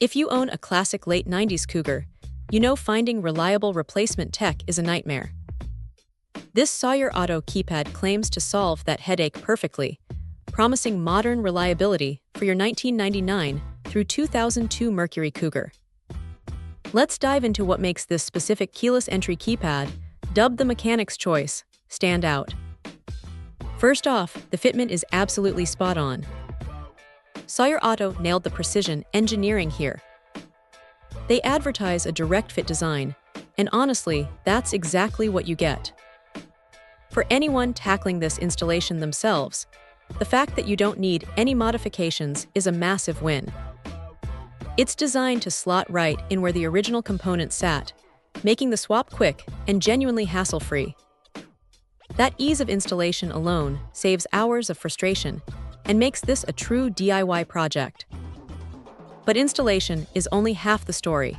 If you own a classic late 90s Cougar, you know finding reliable replacement tech is a nightmare. This Sawyer Auto keypad claims to solve that headache perfectly, promising modern reliability for your 1999 through 2002 Mercury Cougar. Let's dive into what makes this specific keyless entry keypad, dubbed the mechanic's choice, stand out. First off, the fitment is absolutely spot on. Sawyer Auto nailed the precision engineering here. They advertise a direct fit design, and honestly, that's exactly what you get. For anyone tackling this installation themselves, the fact that you don't need any modifications is a massive win. It's designed to slot right in where the original component sat, making the swap quick and genuinely hassle-free. That ease of installation alone saves hours of frustration and makes this a true DIY project. But installation is only half the story.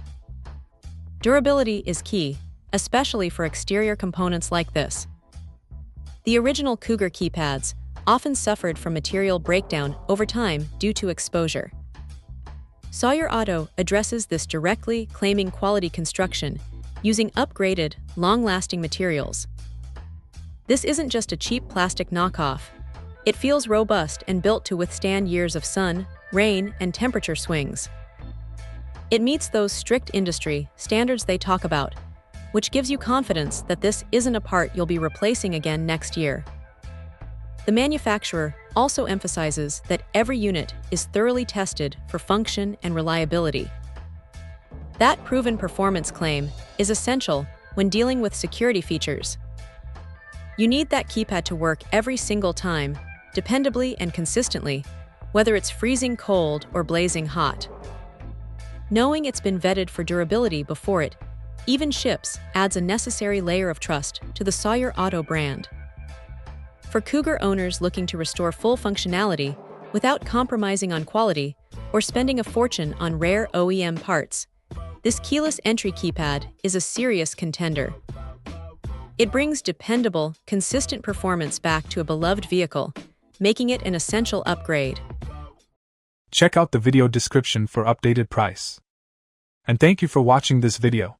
Durability is key, especially for exterior components like this. The original Cougar keypads often suffered from material breakdown over time due to exposure. Sawyer Auto addresses this directly, claiming quality construction using upgraded, long-lasting materials. This isn't just a cheap plastic knockoff. It feels robust and built to withstand years of sun, rain, and temperature swings. It meets those strict industry standards they talk about, which gives you confidence that this isn't a part you'll be replacing again next year. The manufacturer also emphasizes that every unit is thoroughly tested for function and reliability. That proven performance claim is essential when dealing with security features. You need that keypad to work every single time, dependably and consistently, whether it's freezing cold or blazing hot. Knowing it's been vetted for durability before it even ships adds a necessary layer of trust to the Sawyer Auto brand. For Cougar owners looking to restore full functionality without compromising on quality or spending a fortune on rare OEM parts, this keyless entry keypad is a serious contender. It brings dependable, consistent performance back to a beloved vehicle, making it an essential upgrade. Check out the video description for updated price. And thank you for watching this video.